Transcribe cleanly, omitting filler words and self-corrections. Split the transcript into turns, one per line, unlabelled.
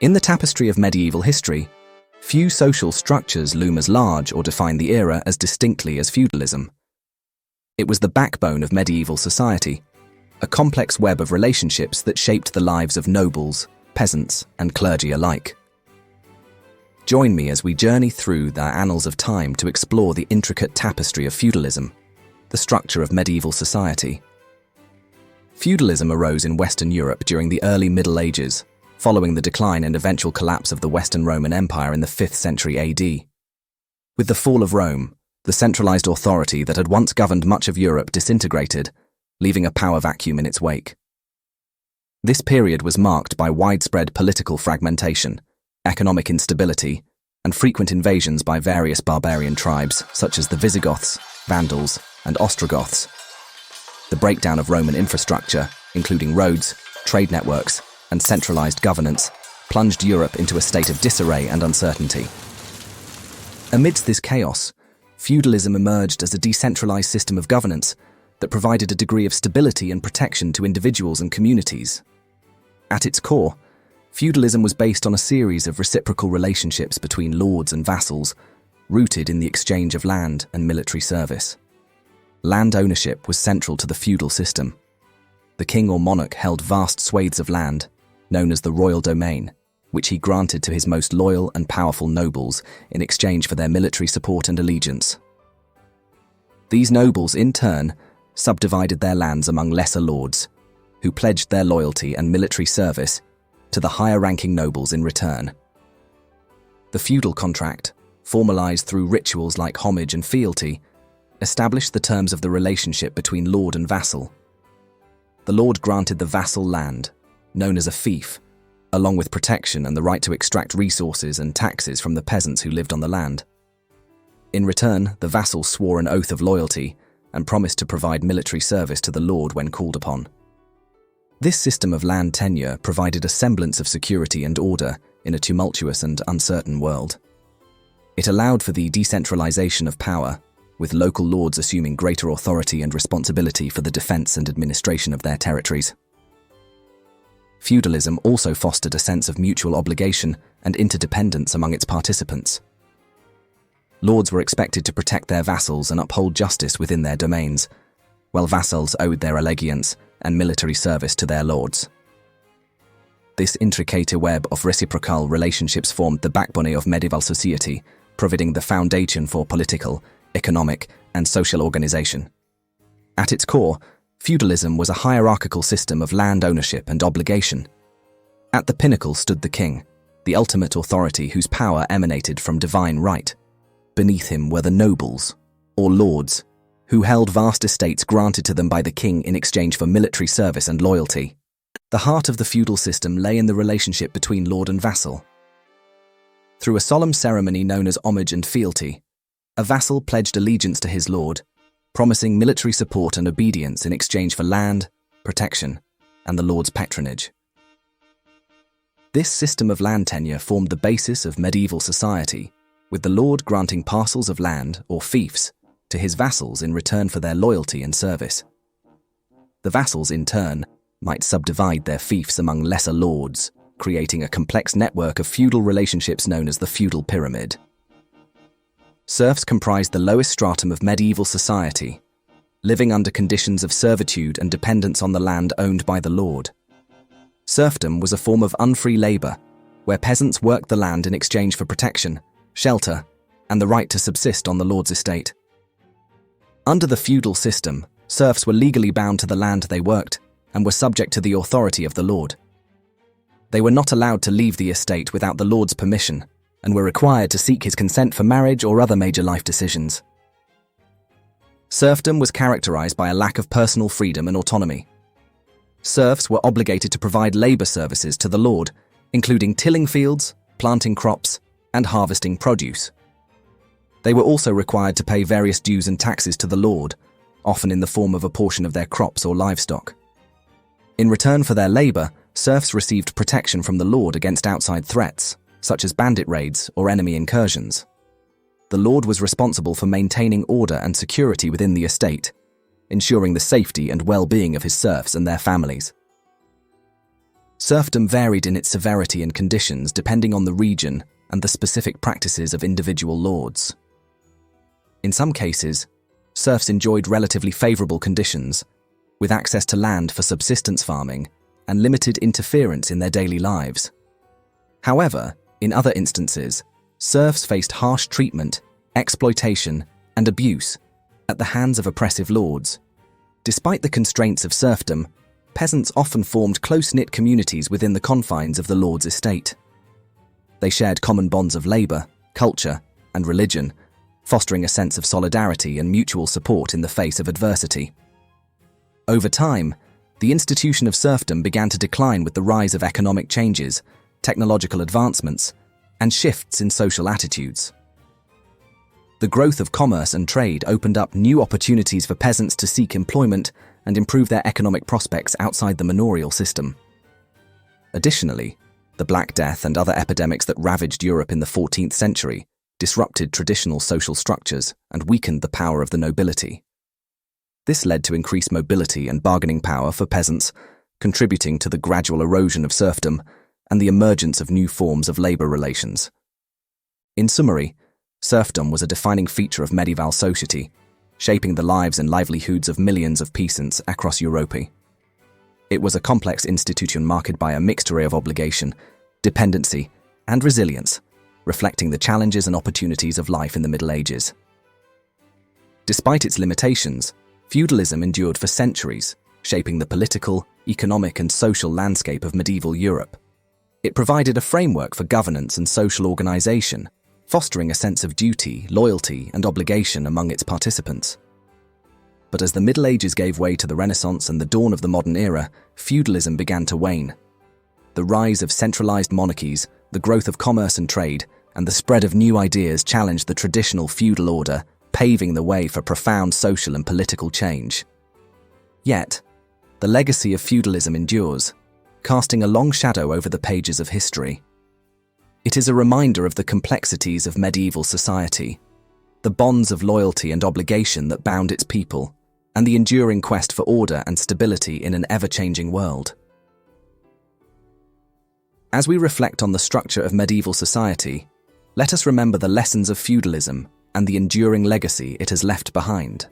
In the tapestry of medieval history, few social structures loom as large or define the era as distinctly as feudalism. It was the backbone of medieval society, a complex web of relationships that shaped the lives of nobles, peasants, and clergy alike. Join me as we journey through the annals of time to explore the intricate tapestry of feudalism, the structure of medieval society. Feudalism arose in Western Europe during the early Middle Ages, following the decline and eventual collapse of the Western Roman Empire in the 5th century AD. With the fall of Rome, the centralized authority that had once governed much of Europe disintegrated, leaving a power vacuum in its wake. This period was marked by widespread political fragmentation, economic instability, and frequent invasions by various barbarian tribes such as the Visigoths, Vandals, and Ostrogoths. The breakdown of Roman infrastructure, including roads, trade networks, and centralized governance, plunged Europe into a state of disarray and uncertainty. Amidst this chaos, feudalism emerged as a decentralized system of governance that provided a degree of stability and protection to individuals and communities. At its core, feudalism was based on a series of reciprocal relationships between lords and vassals, rooted in the exchange of land and military service. Land ownership was central to the feudal system. The king or monarch held vast swathes of land, known as the royal domain, which he granted to his most loyal and powerful nobles in exchange for their military support and allegiance. These nobles, in turn, subdivided their lands among lesser lords, who pledged their loyalty and military service to the higher-ranking nobles in return. The feudal contract, formalized through rituals like homage and fealty, established the terms of the relationship between lord and vassal. The lord granted the vassal land, known as a fief, along with protection and the right to extract resources and taxes from the peasants who lived on the land. In return, the vassal swore an oath of loyalty and promised to provide military service to the lord when called upon. This system of land tenure provided a semblance of security and order in a tumultuous and uncertain world. It allowed for the decentralization of power, with local lords assuming greater authority and responsibility for the defense and administration of their territories. Feudalism also fostered a sense of mutual obligation and interdependence among its participants. Lords were expected to protect their vassals and uphold justice within their domains, while vassals owed their allegiance and military service to their lords. This intricate web of reciprocal relationships formed the backbone of medieval society, providing the foundation for political, economic, and social organization. At its core, feudalism was a hierarchical system of land ownership and obligation. At the pinnacle stood the king, the ultimate authority whose power emanated from divine right. Beneath him were the nobles, or lords, who held vast estates granted to them by the king in exchange for military service and loyalty. The heart of the feudal system lay in the relationship between lord and vassal. Through a solemn ceremony known as homage and fealty, a vassal pledged allegiance to his lord, promising military support and obedience in exchange for land, protection, and the lord's patronage. This system of land tenure formed the basis of medieval society, with the lord granting parcels of land, or fiefs, to his vassals in return for their loyalty and service. The vassals, in turn, might subdivide their fiefs among lesser lords, creating a complex network of feudal relationships known as the feudal pyramid. Serfs comprised the lowest stratum of medieval society, living under conditions of servitude and dependence on the land owned by the lord. Serfdom was a form of unfree labor, where peasants worked the land in exchange for protection, shelter, and the right to subsist on the lord's estate. Under the feudal system, serfs were legally bound to the land they worked and were subject to the authority of the lord. They were not allowed to leave the estate without the lord's permission and were required to seek his consent for marriage or other major life decisions. Serfdom was characterized by a lack of personal freedom and autonomy. Serfs were obligated to provide labor services to the lord, including tilling fields, planting crops, and harvesting produce. They were also required to pay various dues and taxes to the lord, often in the form of a portion of their crops or livestock. In return for their labor, serfs received protection from the lord against outside threats, such as bandit raids or enemy incursions. The lord was responsible for maintaining order and security within the estate, ensuring the safety and well-being of his serfs and their families. Serfdom varied in its severity and conditions depending on the region and the specific practices of individual lords. In some cases, serfs enjoyed relatively favorable conditions, with access to land for subsistence farming and limited interference in their daily lives. However, in other instances, serfs faced harsh treatment, exploitation, and abuse at the hands of oppressive lords. Despite the constraints of serfdom, peasants often formed close-knit communities within the confines of the lord's estate. They shared common bonds of labor, culture, and religion, fostering a sense of solidarity and mutual support in the face of adversity. Over time, the institution of serfdom began to decline with the rise of economic changes, technological advancements, and shifts in social attitudes. The growth of commerce and trade opened up new opportunities for peasants to seek employment and improve their economic prospects outside the manorial system. Additionally, the Black Death and other epidemics that ravaged Europe in the 14th century disrupted traditional social structures and weakened the power of the nobility. This led to increased mobility and bargaining power for peasants, contributing to the gradual erosion of serfdom and the emergence of new forms of labor relations. In summary, serfdom was a defining feature of medieval society, shaping the lives and livelihoods of millions of peasants across Europe. It was a complex institution marked by a mixture of obligation, dependency, and resilience, reflecting the challenges and opportunities of life in the Middle Ages. Despite its limitations, feudalism endured for centuries, shaping the political, economic, and social landscape of medieval Europe. It provided a framework for governance and social organization, fostering a sense of duty, loyalty, and obligation among its participants. But as the Middle Ages gave way to the Renaissance and the dawn of the modern era, feudalism began to wane. The rise of centralized monarchies, the growth of commerce and trade, and the spread of new ideas challenged the traditional feudal order, paving the way for profound social and political change. Yet, the legacy of feudalism endures, casting a long shadow over the pages of history. It is a reminder of the complexities of medieval society, the bonds of loyalty and obligation that bound its people, and the enduring quest for order and stability in an ever-changing world. As we reflect on the structure of medieval society, let us remember the lessons of feudalism and the enduring legacy it has left behind.